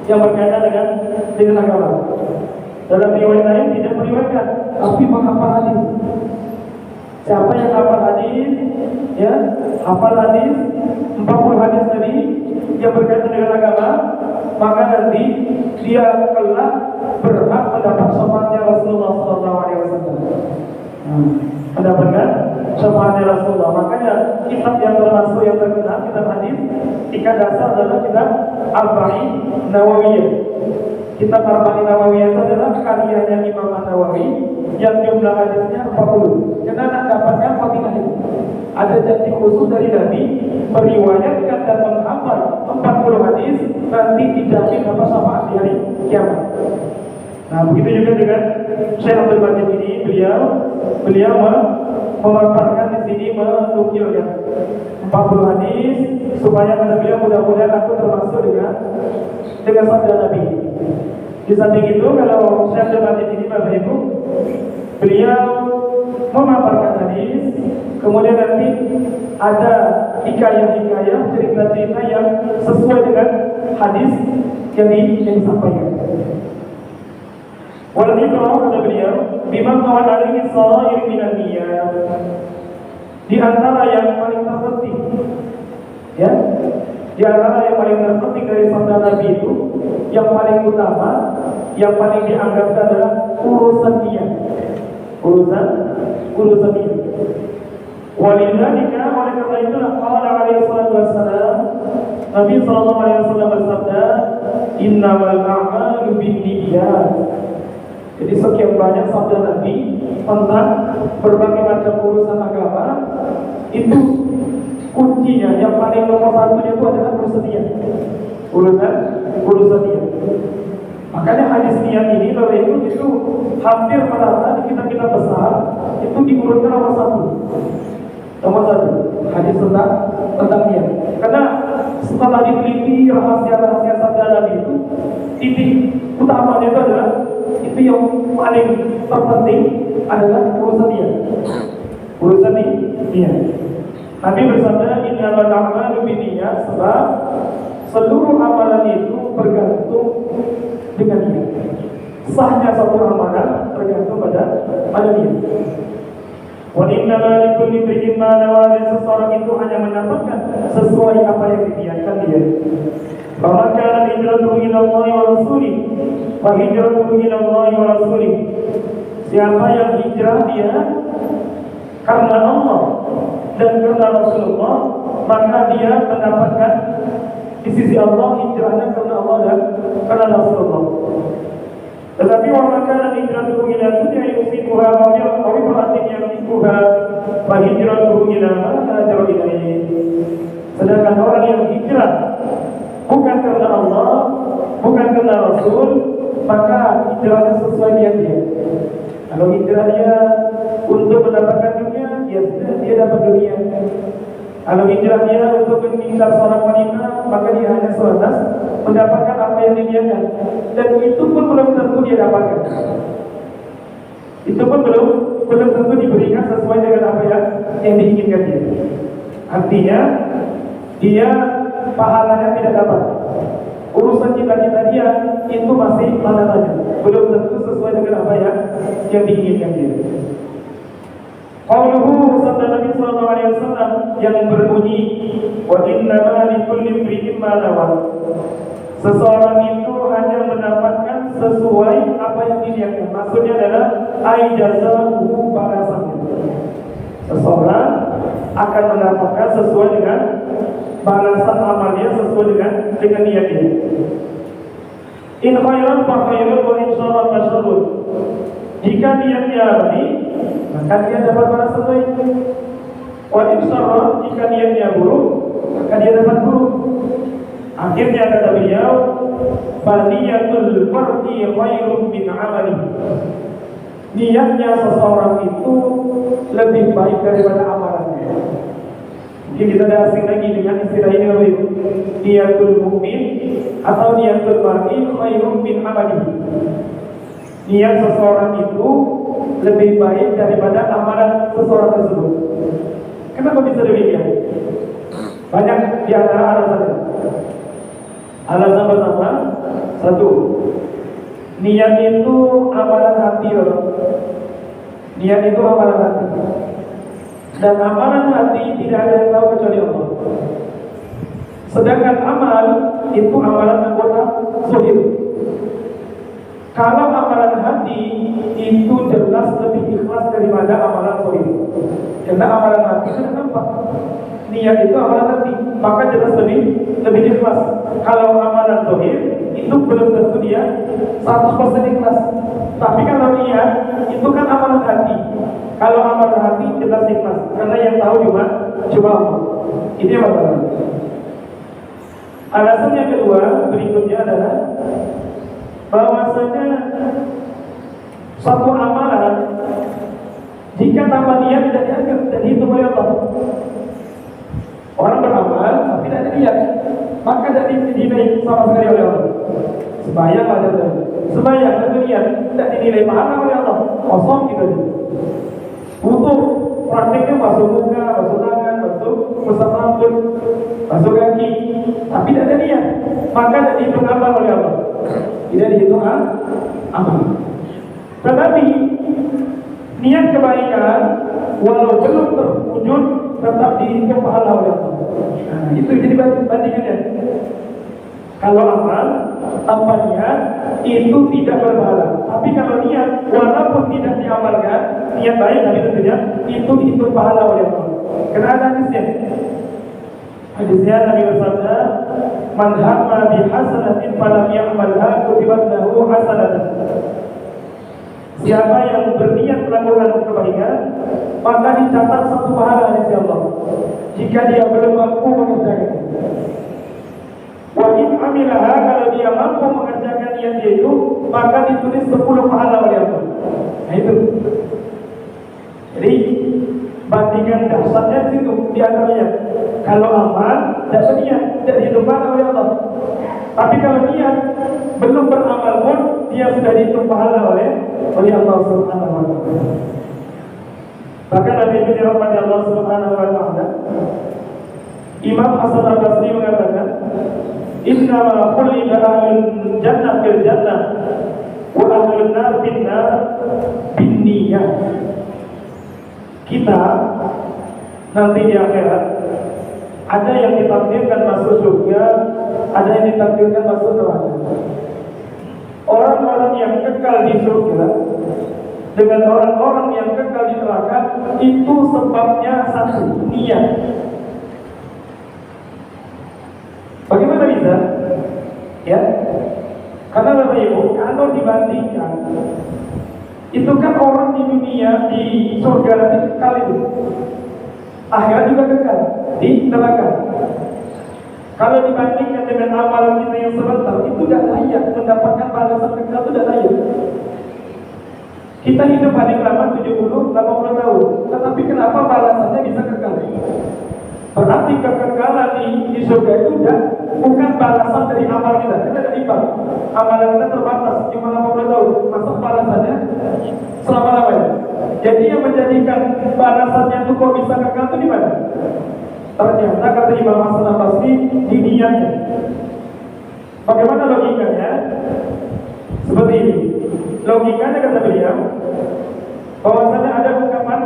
yang berkaitan dengan agama. Dalam riwayat lain tidak meriwayatkan, tapi menghafal hadis. Siapa yang hafal hadis, ya, hafal hadis 40 hadis tadi yang berkaitan dengan agama, maka nanti dia kelak berhak mendapat syafaatnya Rasulullah SAW. Mendapatkan syafaatnya Rasulullah. Makanya kitab yang termasuk yang terkenal, kitab hadis, tiga dasar adalah kitab Arba'in Nawawiyah. Kitab Arba'in Nawawiyah itu adalah karyanya Imam An-Nawawi yang jumlah hadisnya 40. Karena nak dapatkan fadilah itu. Ada janji khusus dari Nabi meriwayatkan dan menghafal 40 hadis, nanti dijamin dapat syafaat di hari kiamat. Nah, begitu juga dengan Syekh Abdul Majid ini, beliau memaparkan di sini, menukilkan 40 hadis supaya beliau mudah-mudahan aku termasuk dengan sabda Nabi. Di samping itu, kalau Syekh Abdul Majid ini Bapak Ibu, beliau memaparkan hadis, kemudian nanti ada hikayah-hikayah, cerita-cerita yang sesuai dengan hadis yang disampaikan. Walau kata beliau, bima kawan alaihi sair minan niyat. Di antara yang paling terpenting, ya, di antara yang paling terpenting dari sabda Nabi itu, yang paling utama, yang paling dianggap adalah urusan niat. Urusan niat. Walidzalika, oleh karena itulah qala alaihi salatu wassalam, Nabi sallallahu alaihi wasallam bersabda, innamal a'malu binniyat. Jadi sekian banyak sabda Nabi tentang berbagai macam urusan agama, itu kuncinya yang paling nomor satunya itu adalah urusan niat. Urusan niat. Makanya hadis niat ini Bapak Ibu itu hampir merata di kitab-kitab besar itu diurutkan nomor satu. Nomor satu hadis tentang niat. Karena setelah diteliti rahasia-rahasia sabda Nabi itu, titik utamanya itu adalah itu yang paling terpenting adalah urusan niat. Urusan niat. Nabi bersabda, innamal a'malu binniyat, sebab seluruh amalan itu bergantung dengan niat. Sahnya satu amalan tergantung pada niat. Wa innama likulli imri'in ma nawa, dan seseorang itu hanya mendapatkan sesuai apa yang diniatkan dia. Bahwa kana hijratuhu ila Allah wa rasulih, wa hijratuhu ila Allah wa rasulih. Siapa yang hijrah dia karena Allah dan karena Rasulullah, maka dia mendapatkan di sisi Allah hijrahnya karena Allah dan karena Rasulullah. Tetapi wa kana hijratuhu ila dunya yusibuha wa imra'atin yamlikuha, wa hijratuhu ila ma hajara ilaihi. Sedangkan orang yang hijrah bukan karena Allah, bukan karena Rasul, maka hijrahnya sesuai dia. Kalau hijrah dia untuk mendapatkan dunia, dia dapat dunia. Kalau hijrah dia untuk meninggal seorang wanita, maka dia hanya sebatas mendapatkan apa yang diinginkan. Dan itu pun belum tentu dia dapatkan. Itu pun belum tentu diberikan sesuai dengan apa yang diinginkan dia. Artinya dia pahalanya tidak dapat. Urusan cita-cita dia itu masih tanda-tanya, belum tentu sesuai dengan apa yang diinginkan dia. Qauluhu sabda Nabi sallallahu alaihi wasallam yang berbunyi, wa innama likulli imri'in ma nawa. Seseorang itu hanya mendapatkan sesuai apa yang diniatkan. Maksudnya adalah ai jazahu, balasannya. Seseorang akan mendapatkan sesuai dengan balasan amalnya, sesuai dengan niatnya. In khairan fa khairun wa in syarran fa syarrun. Jika niatnya baik, maka dia dapat balasan baik. Wa in syarran, jika niatnya buruk, maka dia dapat buruk. Akhirnya kata beliau, faniyatul fardi khairun min amali. Niatnya seseorang itu lebih baik daripada amalannya. Mungkin kita ada asing lagi dengan istilah ini, niatul mukmin atau niatul mar'i khairun min amali. Niat seseorang itu lebih baik daripada amalan seseorang tersebut. Kenapa bisa demikian? Banyak di antara alasannya. Alasan pertama, Satu, niat itu amalan hati loh. Niat itu amalan hati. Dan amalan hati tidak ada yang tahu kecuali Allah. Sedangkan amal itu amalan anggota zahir. Kalau amalan hati itu jelas lebih ikhlas daripada amalan zahir. Karena amalan hati itu nampak. Niat itu amalan hati, maka jelas lebih ikhlas. Kalau amalan zahir itu belum tentu dia 100% ikhlas. Tapi kalau niat itu kan amalan hati. Kalau amalan hati jelas ikhlas, karena yang tahu cuma Allah. Ini yang pertama. Alasan yang kedua berikutnya adalah bahwasanya satu amalan jika tanpa niat tidak dianggap dan dihitung oleh Allah. Orang beramal tapi tidak ada niat, maka tidak dinilai sama sekali oleh Allah. Sembahyang ada sembahyang ada niat tidak dinilai pahala oleh Allah, kosong gitu aja. Untuk prakteknya basuh muka, basuh tangan, basuh rambut, basuh kaki, tapi tidak ada niat, maka tidak dihitung amal oleh Allah. Tidak dihitung amal. Tetapi niat kebaikan walau belum terwujud tetap dihitung pahala oleh Allah. Nah, itu jadi bandingannya. Kalau amal tanpa niat itu tidak berpahala. Tapi kalau niat walaupun tidak diamalkan, niat baik tapi tentunya itu dihitung pahala oleh Allah. Karena ada hadisnya. Hadisnya Nabi bersabda, "Man hamma bi hasanatin falam ya'malha kutibat lahu hasanatan." Siapa yang berniat melakukan kebaikan, maka dicatat satu pahala dari Allah. Jika dia belum mampu mengerjakan. Wa in amilaha, kalau dia mampu mengerjakan niat dia itu, maka ditulis 10 pahala oleh Allah. Nah itu. Jadi bandingkan dahsyatnya di situ di antaranya. Kalau amal tidak berniat, tidak dihitung pahala oleh Allah. Tapi kalau niat belum beramal pun dia sudah dihitung pahala oleh Allah Subhanahu wa taala. Bahkan Nabi bin Rahmat Allah Subhanahu wa taala, Imam Hasan Al-Basri mengatakan, "Inna ma khuliqa ahlul jannah fil jannah wa ahlun nar bin nar bin niyyah." Kita nanti di akhirat ada yang ditakdirkan masuk surga, ada yang ditakdirkan masuk neraka. Orang-orang yang kekal di surga dengan orang-orang yang kekal di neraka itu sebabnya satu, niat. Bagaimana bisa? Ya, karena Bapak Ibu, kalau dibandingkan, itu kan orang di dunia di surga nanti kekal itu, akhirat juga kekal di neraka. Kalau dibandingkan dengan amalan kita yang sebentar, itu tidak layak mendapatkan balasan kekal, itu tidak layak. Kita hidup paling lama 70-80 tahun, tetapi kenapa balasannya bisa kekal? Berarti kekekalan di surga itu bukan balasan dari amal kita. Kita tidak imbang. Amalan kita terbatas cuma 80 tahun. Masa balasannya selama-lamanya? Jadi yang menjadikan balasannya itu kok bisa kekal itu di mana? Ternyata kata Imam Hasan Al-Basri di niatnya. Bagaimana logikanya? Seperti ini. Logikanya kata beliau, bahwasanya ada ungkapan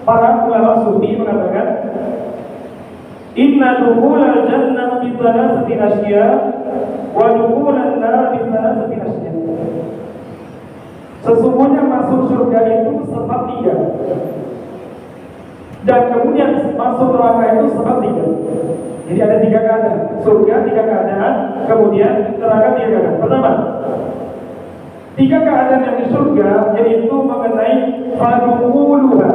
para ulama sufi mengatakan, "Inna dukhulal jannah bi thalathati asya wa dukhulan nar bi thalathati asya." Sesungguhnya masuk surga itu sebab 3. Dan kemudian masuk neraka itu sebab 3. Jadi ada 3 keadaan. Surga 3 keadaan, kemudian neraka 3 keadaan. Pertama, 3 keadaan yang di surga yaitu mengenai fadukuluha.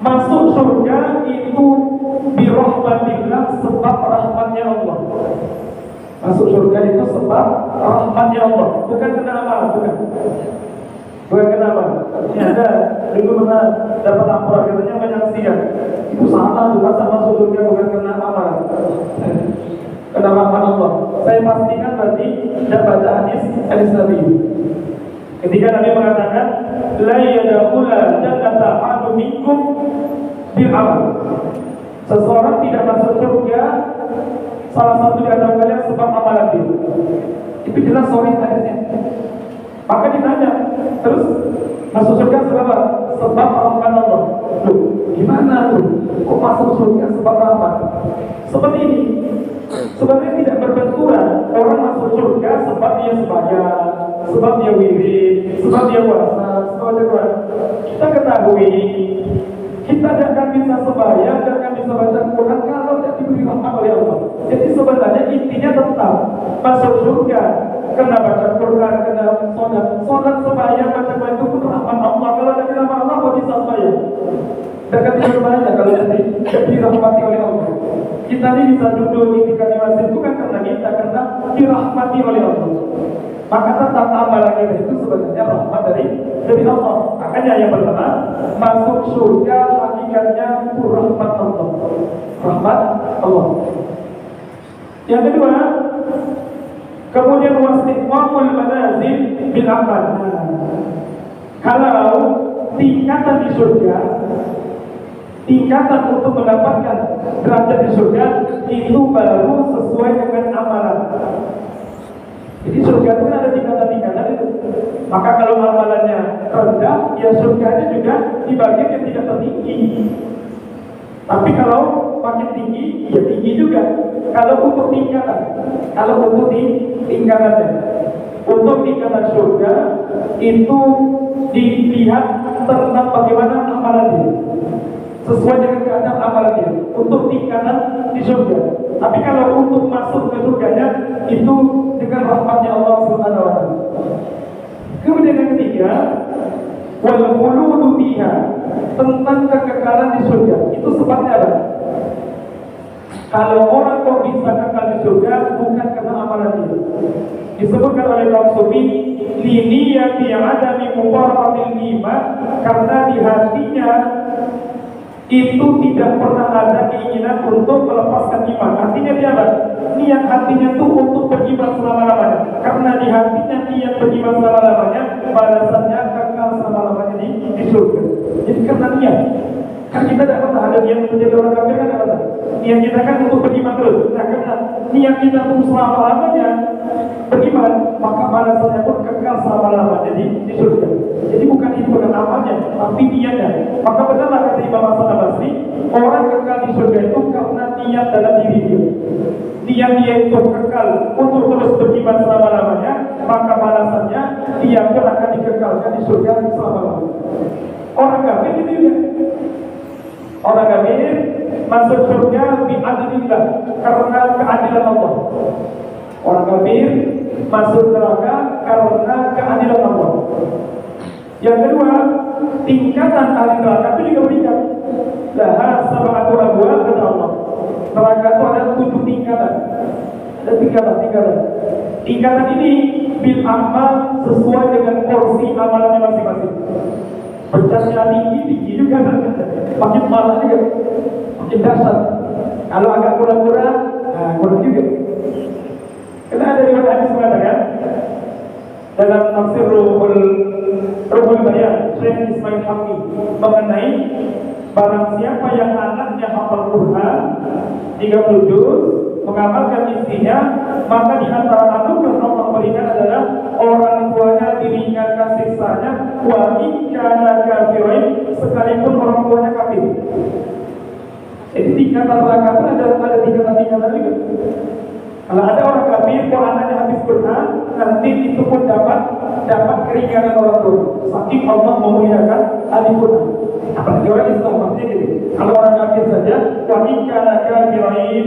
Masuk surga itu birahmatillah, sebab rahmatnya Allah. Masuk surga itu sebab rahmatnya Allah, bukan kena amal, bukan kena amal. Ini ada dulu pernah dapat laporan katanya banyak siang. Itu salah, masa masuk surga bukan kena amal, kena rahmat Allah. Saya pastikan berarti tidak baca hadis Nabi. Ketika Nabi mengatakan, "La yadkhula jannata ahadun minkum bil amal." Seseorang tidak masuk surga salah satu di antara kalian sebab amalan dia. Itu jelas sahih hadisnya. Maka ditanya, terus masuk surga sebab apa? Sebab rahmat Allah. Loh, gimana tuh? Kok masuk surga sebab rahmat? Seperti ini. Sebenarnya tidak berbenturan orang masuk surga sebab dia sembahyang, sebab dia wirid, sebab dia puasa, sebab dia Quran. Kita ketahui, kita tidak akan bisa sembahyang, tidak akan bisa baca Quran kalau tidak diberi rahmat oleh Allah. Jadi sebenarnya intinya tetap masuk surga. Kena baca Quran, kena sholat sembahyang, baca Quran itu pun rahmat Allah. Kalau tidak rahmat Allah, kok bisa sembahyang? Dekat di rumahnya kalau nanti dirahmati oleh Allah. Kita ini bisa duduk di masjid itu kan karena kita dirahmati oleh Allah. Maka tetap amalan kita itu sebenarnya rahmat dari Allah. Makanya yang pertama, masuk surga hakikatnya itu rahmat Allah. Rahmat Allah. Yang kedua, kemudian wastiqamul manazil bil amal. Kalau tingkatan di surga, tingkatan untuk mendapatkan derajat di surga itu baru sesuai dengan amalan. Jadi surga itu ada tingkatan-tingkatan itu. Maka kalau amalannya rendah, ya surganya juga di bagian yang tidak tertinggi. Tapi kalau makin tinggi, ya tinggi juga. Kalau untuk tingkatan, tingkatannya, untuk tingkatan surga itu dilihat tentang bagaimana amalannya. Sesuai dengan keadaan amalannya untuk tingkatan di surga. Tapi kalau untuk masuk ke surganya itu dengan rahmatnya Allah Subhanahu wa taala. Kemudian yang ketiga, wal khuludu fiha, tentang kekekalan di surga. Itu sebabnya apa? Kalau orang kok bisa kekal di surga bukan karena amalannya. Disebutkan oleh kaum sufi, liniyati yang ada di muqarrabil iman, karena di hatinya itu tidak pernah ada keinginan untuk melepaskan iman. Artinya dia apa? Niat hatinya itu untuk beriman selama-lamanya. Karena di hatinya niat beriman selama-lamanya, balasannya kekal selama-lamanya di surga. Jadi karena niat. Kan kita tidak pernah ada niat untuk menjadi orang kafir, kan ada. Niat kita kan untuk beriman terus. Nah, karena niat kita untuk selama-lamanya beriman, maka balasannya pun kekal selama-lamanya di surga. Jadi bukan itu dengan amalnya, tapi niatnya. Maka benarlah kata Imam Hasan Al-Basri, orang kekal di surga itu karena niat dalam diri dia. Niat dia itu kekal untuk terus beriman selama-lamanya, maka balasannya dia pun akan dikekalkan di surga selama-lamanya. Orang kafir itu dia. Orang kafir masuk surga bi'adilillah, karena keadilan Allah. Orang kafir masuk neraka karena keadilan Allah. Yang kedua, tingkatan ahli neraka itu juga berikan. Laha sab'atu abwab kata Allah. Neraka itu ada 7 tingkatan. Ada tingkatan. Tingkatan ini bil amal sesuai dengan porsi amalannya masing-masing. Pencatnya tinggi juga, makin malah juga, makin dasar. Kalau agak kurang-kurang, kurang juga. Karena ada riwayat hadis mengatakan dalam tafsir Ruhul Bayan, Syekh Ismail Hamdi mengenai barang siapa yang anaknya hafal Quran 30 juz, mengamalkan istrinya, maka di antara anugerah Allah berikan adalah orang tuanya diringankan siksanya, wa in kana kafirin, sekalipun orang tuanya kafir. Jadi tingkatan neraka pun ada tingkatan juga. Kalau ada orang kafir, kalau anaknya habis Quran, nanti itu pun dapat keringanan orang tua. Saking Allah memuliakan ahli Quran. Apalagi orang Islam maksudnya gitu. Kalau orang kafir saja, wa in kana kafirin,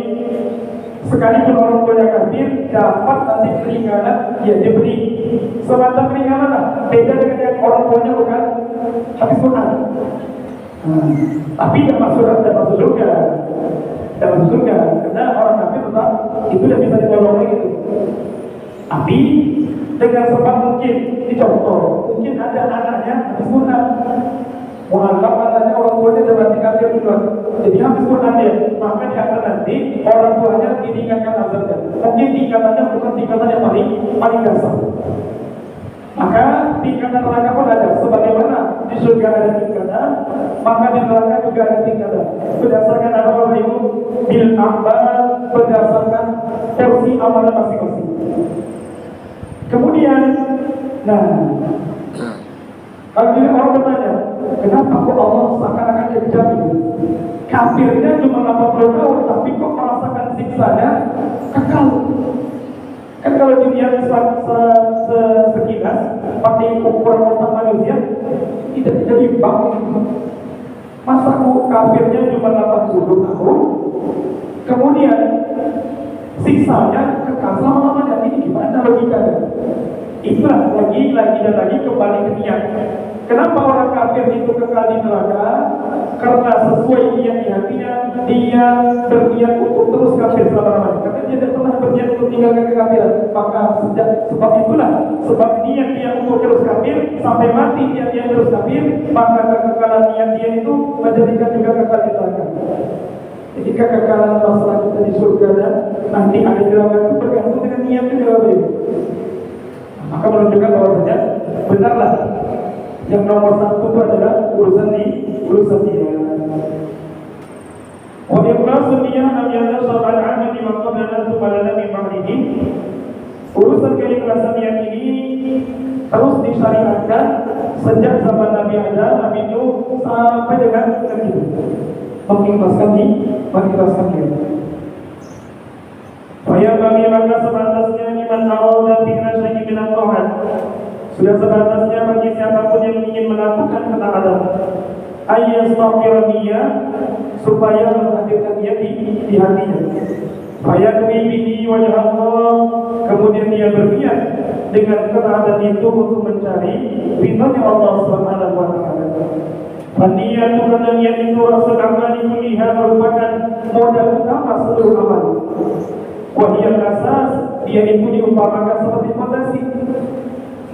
sekalipun orang tuanya kafir, dapat nanti keringanan, ya diberi semacam keringanan lah. Beda dengan yang orang tuanya bukan habis Quran. Tapi tidak masuk surga. Dalam surga, karena orang kafir tetap itu tidak bisa ditolong gitu. Tapi dengan sebab mungkin dicontoh, mungkin ada anaknya habis Quran, menganggap anaknya orang tuanya sudah berarti kafir duluan. Jadi habis Quran dia, maka dia akan nanti orang tuanya diringankan azabnya. Mungkin tingkatannya bukan tingkatan yang paling dasar. Maka tingkatan neraka pun ada. Sebagaimana di surga ada tingkatan, maka di neraka juga ada tingkatan. Berdasarkan apa Ibu? Bil amal, berdasarkan porsi amalan masing-masing. Kemudian, nah, kalau orang bertanya, kenapa kok Allah seakan-akan jadi jamin? Kafirnya cuma 80 tahun, tapi kok merasakan siksanya kekal. Kan kalau dilihat sekilas, pakai ukuran otak manusia, tidak imbang. Masa kok kafirnya cuma 80 tahun, kemudian siksanya kekal selama-lamanya? Ini gimana logikanya? Itulah lagi kembali ke niat. Kenapa orang kafir itu kekal di neraka? Karena sesuai niat di hatinya, dia berniat untuk terus kafir selama-lamanya. Karena dia tidak pernah berniat untuk tinggalkan kekafiran. Maka sebab itulah, sebab niat dia untuk terus kafir sampai mati dia terus kafir, maka kekekalan niat dia itu menjadikan juga kekal di neraka. Jadi kekekalan masalah kita di surga dan nanti ada di neraka itu bergantung dengan niat juga. Maka menunjukkan bahwasanya benarlah yang nomor satu itu adalah urusan dia. Wa ikhlasun niyah lam yadhar al-'amali wa qabla tubalana min ba'dihi. Urusan keikhlasan niat ini terus disyariatkan sejak zaman Nabi Adam, Nabi Nuh sampai dengan kita. Mengikhlaskan dia. Faya bagi maka sebatasnya iman arada bina syai'in min at-ta'at. Sudah sebatasnya bagi siapapun yang ingin melakukan ketaatan, ayyastaghfira niyah, supaya menghadirkan niat di hatinya. Faya bihi wajh Allah, kemudian dia berniat dengan ketaatan itu untuk mencari ridhonya Allah Subhanahu wa taala. Faniyatu karena niat itu rasul amali kulliha merupakan modal utama seluruh amal. Wahiyal asas, dia itu diumpamakan seperti fondasi.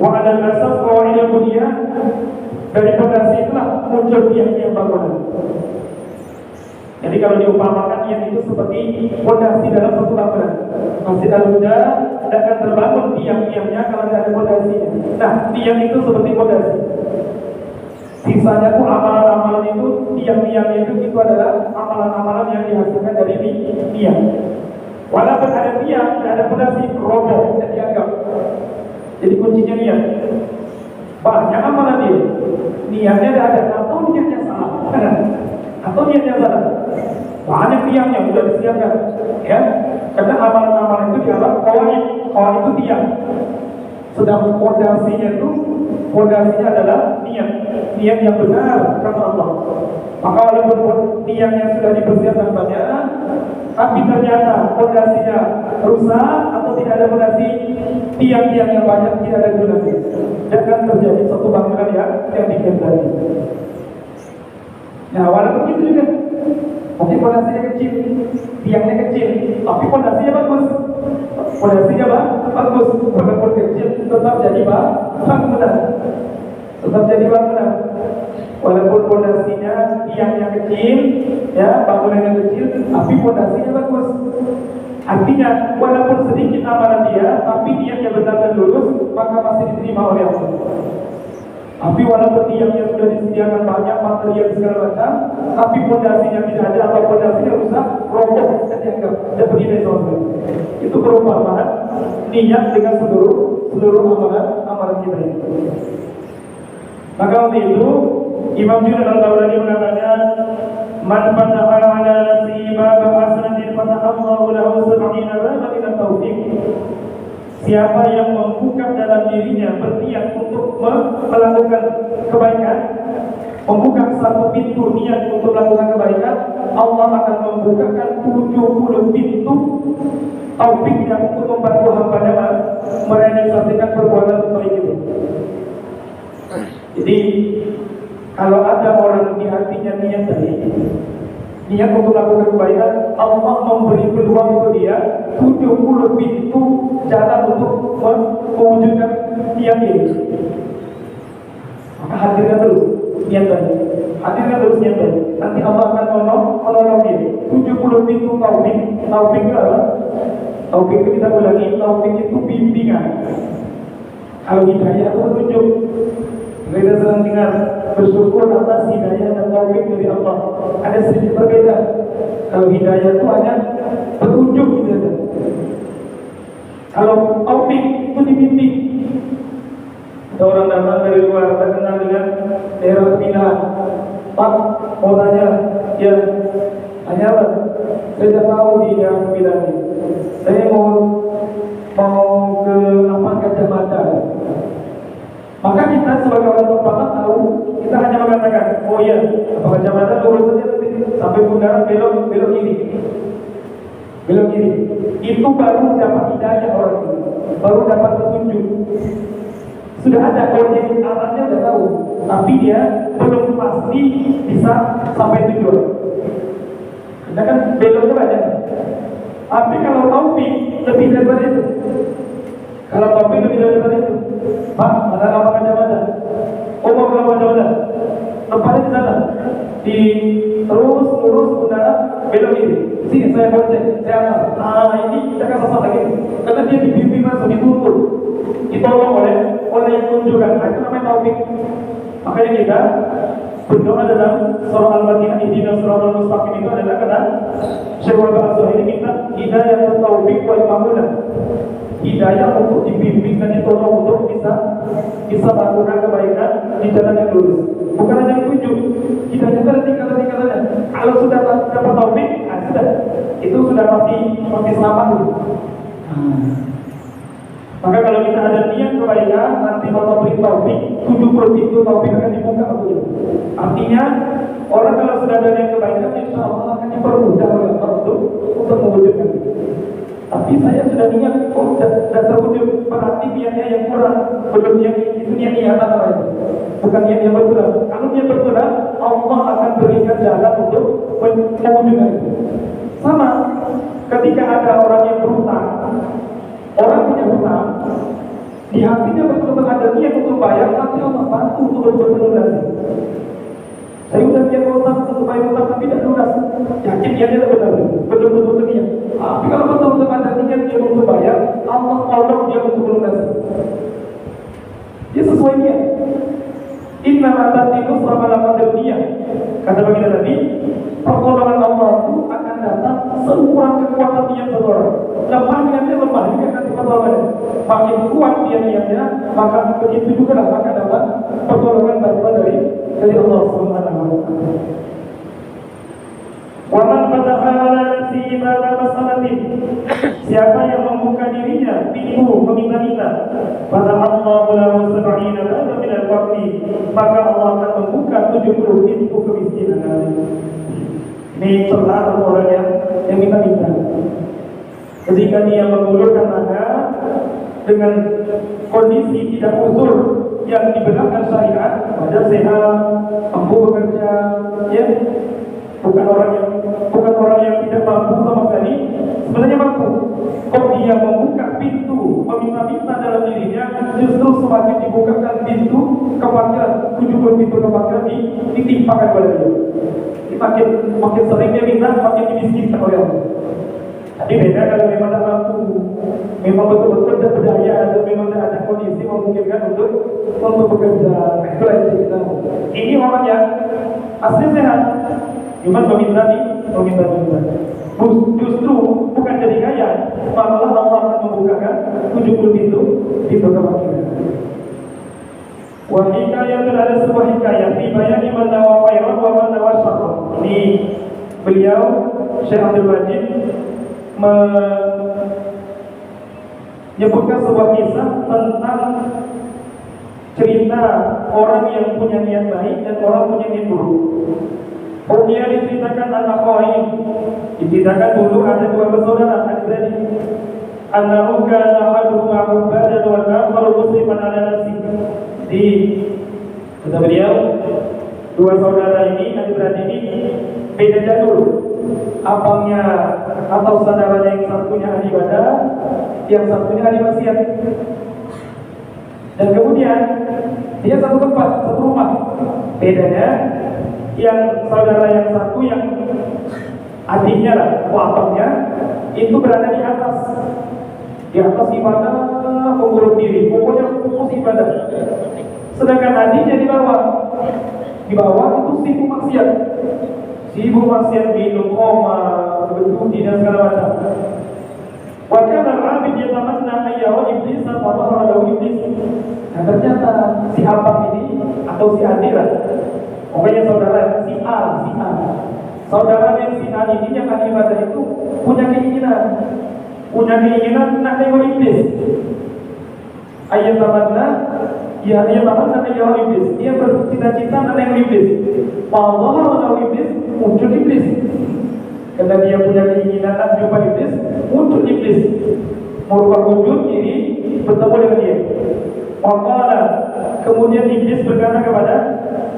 Wa alal asas qawaidul bunyan, dari fondasi itulah muncul tiang-tiang bangunan. Jadi kalau diumpamakan yang itu seperti fondasi dalam suatu bangunan. Masjid Al-Huda akan terbangun tiang-tiangnya kalau tidak ada fondasinya. Nah, tiang itu seperti fondasi. Sisanya tuh amalan-amalan itu, tiang-tiangnya itu adalah amalan-amalan yang dihasilkan dari tiang. Walaupun ada tiang, tidak ada fondasi, roboh, tidak dianggap. Jadi kuncinya niat. Banyak amalan dia, niatnya tidak ada, atau niatnya salah, Banyak tiangnya sudah disiapkan, ya. Karena amalan-amalan itu dianggap kawan itu tiang. Sedang fondasinya adalah niat yang benar karena Allah. Maka walaupun tiangnya sudah dipersiapkan banyak, tapi ternyata fondasinya rusak atau tidak ada fondasi, tiang-tiang yang banyak tidak ada gunanya, jangan terjadi suatu bangunan yang dikehendaki. Nah, walaupun itu juga, mungkin fondasinya kecil, tiangnya kecil, tapi fondasinya bagus. Walaupun kecil tetap jadi bangunan. Walaupun fondasinya tiangnya kecil, ya, bangunannya kecil, tapi fondasinya bagus. Artinya, walaupun sedikit amalan dia, tapi niatnya benar dan lurus, maka pasti diterima oleh Allah. Tapi walaupun tiangnya sudah disediakan banyak material segala macam, tapi fondasinya tidak ada atau fondasinya rusak, roboh, tidak dianggap, tidak berdiri sama. Itu perumpamaan niat dengan seluruh amalan kita ini. Maka untuk itu Imam Junaid al-Tabrani mengatakan, man fataha ala nafsihi baba hasanatin fatahallahu lahu sab'ina baban min at-taufiq. Siapa yang membuka dalam dirinya berniat untuk melakukan kebaikan, membuka satu pintu niat untuk melakukan kebaikan, Allah akan membukakan 70 pintu taufiknya untuk membantu hamba-Nya merealisasikan perbuatan baik itu. Jadi kalau ada orang di hatinya niat baik, niat untuk melakukan kebaikan, Allah memberi peluang untuk dia 70 pintu jalan untuk mewujudkan niat ini. Maka hadirkan terus niat baik, nanti Allah akan menolong dia. 70 pintu taufik itu apa? Taufik itu kita ulangi, taufik itu bimbingan. Kalau hidayah itu petunjuk. Kita sedang dengar bersyukur atas hidayah dan taufik dari Allah. Ada sedikit berbeda. Kalau hidayah itu hanya petunjuk gitu. Kalau taufik itu dibimbing. Ada orang datang dari luar terkenal dengan daerah pembinaan. Pak, mau tanya, ya, tanya apa? Saya tidak tahu di daerah pembinaan ini. Saya mau ke Lapangan Gajah Mada. Maka kita sebagai orang pertama tahu, kita hanya mengatakan, oh iya, Lapangan Gajah Mada lurus saja nanti sampai bundaran belok kiri. Belok kiri. Itu baru dapat hidayah orang itu, baru dapat petunjuk. Sudah ada koordinasi arahnya, sudah tahu, tapi dia belum pasti bisa sampai tujuan. Kita kan beloknya banyak. Tapi kalau taufik lebih daripada itu. Kalau taufik lebih daripada itu. Pak, ada Lapangan Gajah Mada. Oh, mau ke Lapangan Gajah Mada. Tempatnya di sana. Di terus lurus bundaran belok ini. Sini saya bonceng, saya antar. Nah, ini kita kan sesat lagi. Karena dia dibimbing langsung, dituntun, ditolong oleh yang tunjukkan. Nah, itu namanya taufik. Makanya kita berdoa dalam surah Al-Fatihah, ihdinas siratal mustaqim, itu adalah kata Syekh Al-Baqi ini minta hidayah taufik wal mamunah. Hidayah untuk dibimbing dan ditolong untuk bisa melakukan kebaikan di jalan yang lurus. Bukan hanya ditunjuk, hidayah itu tingkatan-tingkatannya. Kalau sudah dapat taufik, sudah, itu sudah pasti selamat dulu. Maka kalau kita ada niat kebaikan, nanti Allah beri taufik, 70 pintu taufik akan dibuka begitu. Artinya, orang kalau sudah ada niat kebaikan, insya Allah akan dipermudah oleh Allah untuk mewujudkan. Tapi saya sudah niat, sudah terwujud, berarti niatnya yang kurang, belum yang itu niat apa itu? Bukan niat yang betul. Kalau niat betul, Allah akan berikan jalan untuk mewujudkan itu. Sama, ketika ada orang yang berhutang, orang punya hutang, di hatinya betul-betul ada niat untuk bayar, nanti Allah bantu untuk berlunasi. Saya sudah niat hutang untuk bayar hutang tapi tidak lunas. Yakin dia tidak benar, betul-betul niat. Tapi kalau betul-betul ada niat dia untuk bayar, Allah tolong dia untuk berlunasi. Dia sesuai niat. Inna matatiku selama lama niat. Kata baginda Nabi, pertolongan Allah itu akan datang seukuran kekuatan niat seseorang. Lemah niatnya lemah, ini akan pertolongannya. Makin kuat niatnya, maka begitu juga akan dapat pertolongan bantuan dari Allah Subhanahu wa taala. Wa man fataha ala nafsihi baba masalatin. Siapa yang membuka dirinya pintu meminta-minta, pada Allah lahu sab'ina baba min al-faqri, maka Allah akan membuka 70 pintu kemiskinan. Ini terlarang orang yang minta-minta. Ketika dia mengulurkan tangan dengan kondisi tidak uzur yang dibenarkan syariat, pada sehat, mampu bekerja, ya, bukan orang yang tidak mampu sama sekali, sebenarnya mampu. Kok dia membuka pintu meminta-minta dalam dirinya, justru semakin dibukakan pintu kefakiran, 70 pintu kefakiran ditimpakan kepada dia. Makin sering dia minta, makin dimiskinkan oleh Allah. Tapi beda kalau memang tak mampu, memang betul-betul tidak berdaya, atau memang tidak ada kondisi memungkinkan untuk bekerja. Itulah yang kita. Ini orang yang asli sehat, cuma meminta. Justru bukan jadi kaya, malah Allah akan membukakan 70 pintu kefakiran. Wahikayah ada sebuah hikayah di bayani man nawa khairan wa man nawa syarran. Ini beliau Syekh Abdul Majid menyebutkan sebuah kisah tentang cerita orang yang punya niat baik dan orang punya niat buruk. Dia diceritakan anak Khoin, diceritakan dulu ada dua bersaudara, ada annahu kana ahaduhuma ubadan wal akharu musliman ala nafsihi. Kata beliau, dua saudara ini, adik-beradik ini beda jalur. Abangnya atau saudaranya yang satunya ahli ibadah, yang satunya ahli maksiat. Dan kemudian dia satu tempat, satu rumah. Bedanya yang saudara yang satu, yang adiknya lah, abangnya itu berada di atas ibadah, mengurus diri, pokoknya fokus ibadah. Sedangkan adiknya di bawah itu sibuk maksiat, minum, koma, berjudi dan segala macam. Wa kana al-'abid yatamanna yara iblis fadhara lahu iblis. Nah ternyata si abang ini atau si adik lah, pokoknya saudara si A. Saudaranya si A ini yang ahli ibadah itu punya keinginan nak tengok iblis. Ayat tamanna ya iblis. Dia bercita-cita nak tengok iblis. Fadhara lahu iblis, muncul iblis. Karena dia punya keinginan nak jumpa iblis, muncul iblis. Merubah wujud diri bertemu dengan dia. Maka kemudian iblis berkata kepada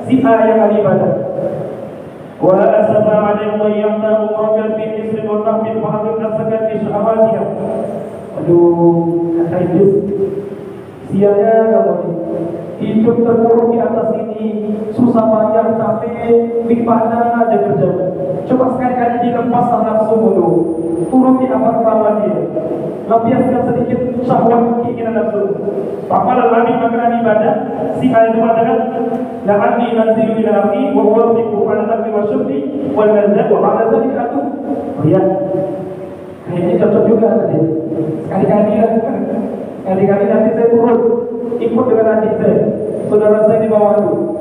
si A yang ahli ibadah, wa asaba 'ala dhayyata umraka fi isri wa tahmil fa'adun nafsaka fi syahawatiha. Aduh, kata iblis, sia-sia kamu hidup terpuruk di atas ini, susah payah capek, di mana aja kerja. Coba sekali-kali dilepas nafsu dulu, turuti apa kemauan dia, lepaskan sedikit syahwat keinginan nafsu. Faqala Nabi maka ibadah si ayat mengatakan la'anni nazilu ila ardi wa uwarriku ala nafsi wa syurbi wal lazat wa ala dzalika atu. Oh ya, kayaknya cocok juga tadi. Kali-kali nanti saya turun ikut dengan adik saya, saudara saya di bawah itu.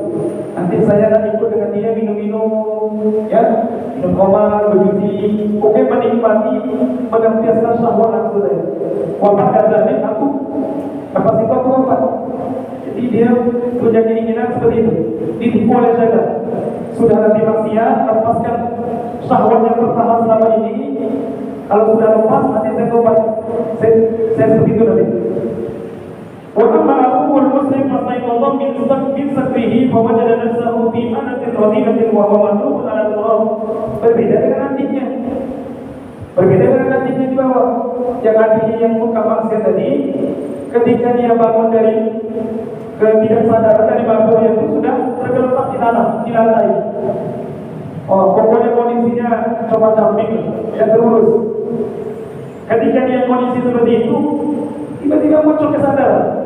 Nanti saya akan ikut dengan dia minum-minum, ya, minum khamar, berjudi, oke, menikmati, melampiaskan syahwat nafsu saya. Wabah dan aku, lepas itu aku apa? Jadi dia punya keinginan seperti itu, ditipu oleh syaitan. Sudah nanti maksiat, lepaskan syahwat yang tertahan selama ini. Kalau sudah lepas, nanti saya tobat. Saya seperti itu nanti. Wa amma aqul muslim fastayqadha min sakrihi fa wajada nafsahu fi manatin radiyatin wa huwa matruqun ala al-turab. Berbeda dengan nantinya di bawah. Yang nantinya yang muka maksiat tadi, ketika dia bangun dari ketidaksadaran dari bangkunya itu sudah tergeletak di tanah, di lantai. Oh, pokoknya kondisinya coba camping, tidak terurus. Ketika dia kondisi seperti itu, tiba-tiba muncul kesadaran.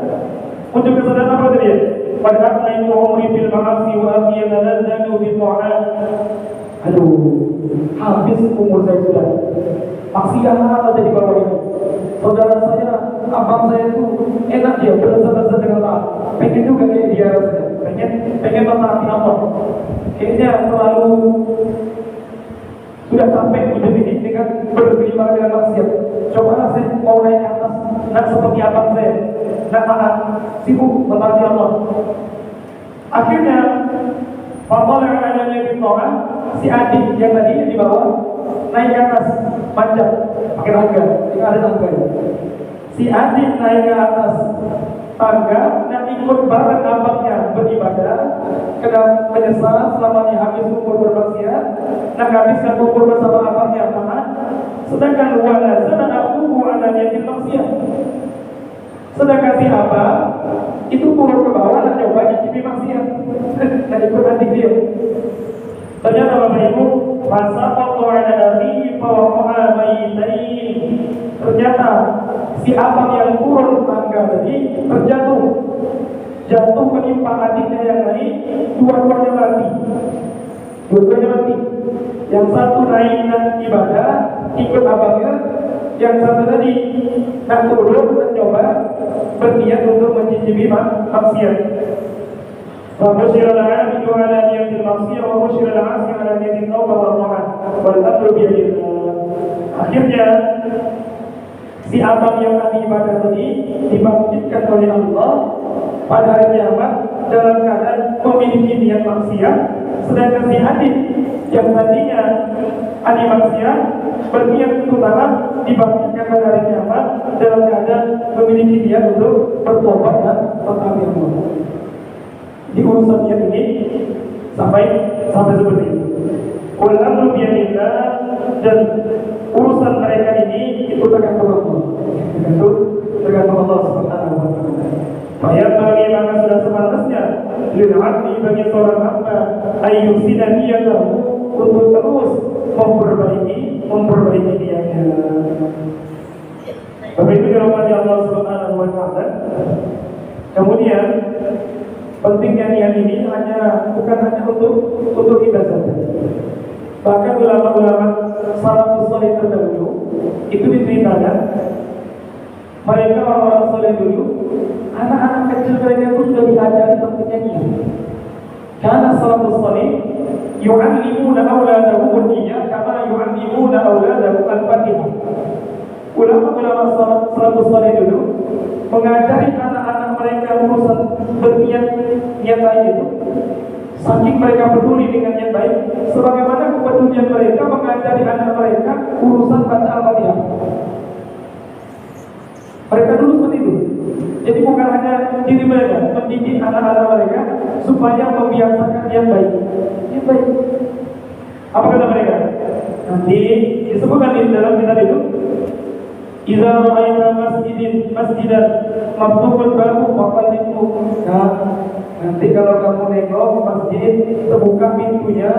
Apa tadi? Padahal lain umri bil ma'asi wa aqiyana ladzatu bi ta'at. Aduh, habis umur saya sudah. Maksiat ada di bawah ini. Saudara saya, abang saya itu enak dia berasa-rasa dengan taat. Pengen juga kayak dia rasanya. Pengen mentaati Allah. Kayaknya terlalu sudah sampai hidup ini dengan bergelimang dengan maksiat. Coba saya mau naik ke atas, nak seperti abang saya, nak taat, sibuk mentaati Allah. Akhirnya, Fadhal yang adanya di bawah, si adik yang tadi di bawah naik ke atas, panjat, pakai tangga, yang ada tangganya. Si adik naik ke atas tangga dan ikut bareng abangnya beribadah, kena menyesal selama dia habis umur bermaksiat, nak habiskan umur bersama abangnya taat, sedangkan wala sana aquhu ala niyatil maksiat. Sedangkan si abang itu turun ke bawah dan coba nyicipi maksiat dan ikut adik dia. Ternyata Bapak Ibu, fasaqatu ala akhihi fa waqa'a bainain. Ternyata si abang yang turun tangga tadi jatuh menimpa adiknya yang lain, dua-duanya mati. Yang satu naik dan ibadah ikut abangnya, yang satu tadi nak turun dan coba berniat untuk mencicipi maksiat. فبشر العابد على نية المعصية وبشر العاصي على نية التوبة والطاعة والأمر بيد الله. Akhirnya si abang yang ahli ibadah tadi dibangkitkan oleh Allah pada hari kiamat dalam keadaan memiliki niat maksiat, sedangkan si adik yang tadinya ahli maksiat berniat untuk taat dibangkitkan pada hari kiamat dalam keadaan memiliki niat untuk bertobat dan mentaati Allah. Di urusan niat ini sampai seperti ini. Wal-amru biyadillah, dan urusan mereka ini itu tergantung Allah. Tergantung Allah Subhanahu wa taala. Bayat bagi maka sudah sepantasnya lil abdi bagi seorang hamba ayyusina niyatahu untuk terus memperbaiki niatnya. Begitu dirahmati Allah Subhanahu wa taala. Kemudian pentingnya niat ini bukan hanya untuk kita saja. Bahkan ulama-ulama salafus salih terdahulu itu diceritakan mereka orang-orang soleh dulu, anak-anak kecil mereka itu sudah diajari pentingnya niat. Karena salafus salih yu'allimuna auladahum an-niyyah kama yu'allimuna auladahum al-Fatihah. Ulama-ulama salafus salih dulu mengajari anak-anak mereka urusan berniat baik itu. Saking mereka peduli dengan niat baik, sebagaimana kepedulian mereka mengajari anak mereka urusan baca Al-Fatihah. Mereka dulu seperti itu. Jadi bukan hanya diri mereka, mendidik anak-anak mereka supaya membiasakan niat baik. Niat baik. Apa kata mereka? Nanti disebutkan di dalam kitab itu, "Idza ra'aita masjidan maftuhun babu faqadimhu." Nah, nanti kalau kamu nengok masjid terbuka pintunya,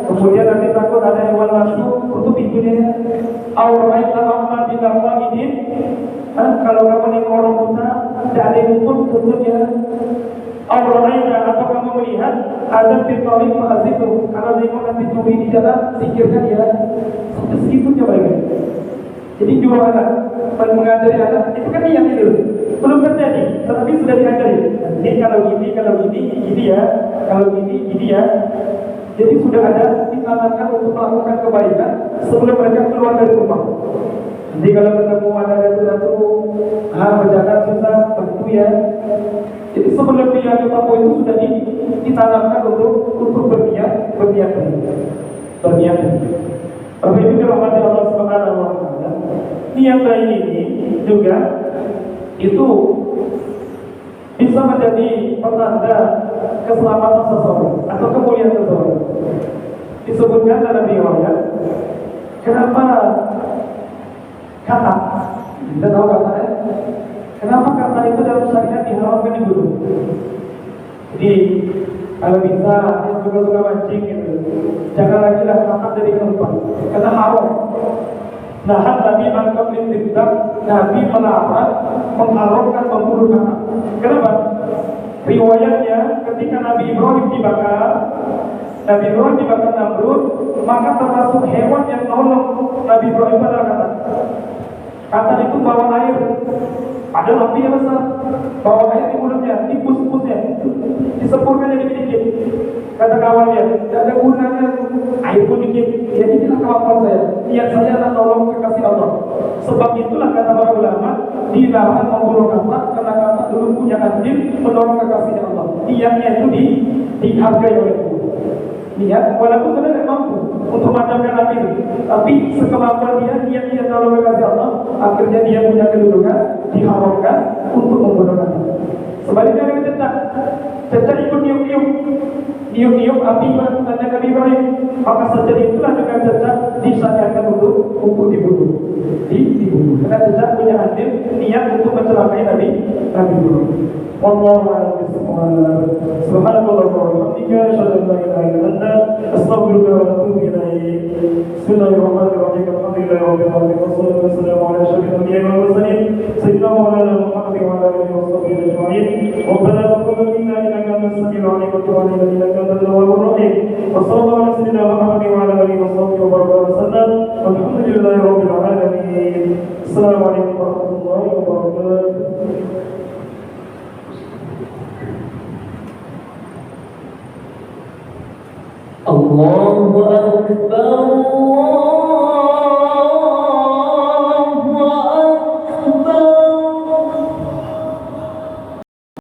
kemudian nanti takut ada hewan masuk, tutup pintunya. Aw ra'aita amma bil qa'idin. Kalau kamu nengok orang buta, tidak ada yang pun tutupnya. Aw ra'aita, atau kamu melihat ada fitnah ma'azitu. Kalau nengok nanti curi di jalan, sikirkan ya. Sampai segitunya mereka. Jadi jual anak, mengajari anak, itu kan niat itu belum terjadi, tetapi sudah diajari. Ini kalau gini ya, kalau gini ya. Jadi sudah ada ditanamkan untuk melakukan kebaikan sebelum mereka keluar dari rumah. Jadi kalau ketemu ada datu, berjalan susah, bantu ya. Jadi sebelum dia ketemu itu sudah ditanamkan untuk berniat. Tapi itu dirahmati Allah Subhanahu wa taala. Niat baik ini juga itu bisa menjadi penanda keselamatan seseorang atau kemuliaan seseorang. Disebutkan dalam riwayat, kenapa kata? Kita tahu kata ya? Kenapa kata itu dalam syariat diharamkan dibunuh? Jadi kalau bisa yang suka mancing gitu, jangan lagi lah kata jadi keempat, karena haram. Nah, Nabi angkat lintindak, Nabi melarang mengharamkan memburu kata. Kenapa? Riwayatnya ketika Nabi Ibrahim dibakar Namrud, maka termasuk hewan yang nolong Nabi Ibrahim adalah kata. Kata itu bawa air, padahal api yang besar, bawa air di mulutnya, di pus-pusnya, disempurkan jadi sedikit. Kata kawannya, tidak ada gunanya, air pun dikit. Ya inilah kemampuan saya. Niat saya adalah tolong kekasih Allah. Sebab itulah kata para ulama, dilarang memburu kata karena kata dulu punya andil menolong kekasihnya Allah. Niatnya itu dihargai oleh Allah. Niat, walaupun sudah tidak mampu untuk memadamkan api itu, tapi sekemampuan dia tolong kekasih Allah, akhirnya dia punya kedudukan diharamkan untuk membunuh kata. Sebaliknya dengan cecak ikut niup api tanya Nabi Ibrahim, maka saja itulah dengan cecak disyariatkan untuk dibunuh. Karena cecak punya andil niat untuk mencelakai Nabi Ibrahim. Wallahu a'lam bishawab. Subhanallah wa bihamdihi, asyhadu an la ilaha illa anta, astaghfiruka wa atubu ilaik. Bismillahirrahmanirrahim. Alhamdulillahi rabbil alamin. Wassalatu wassalamu ala asyrafil anbiya'i wal mursalin, sayyidina Maulana Muhammadin wa ala alihi wa sahbihi ajma'in. Rabbana taqabbal minna innaka antas samiul 'alim wa tub 'alaina innaka antat tawwabur rahim. Wa sallallahu ala sayyidina Muhammadin wa ala alihi wa sahbihi wa baraka wa sallam. Walhamdulillahi rabbil alamin. Assalamualaikum warahmatullahi wabarakatuh. Allahu Akbar.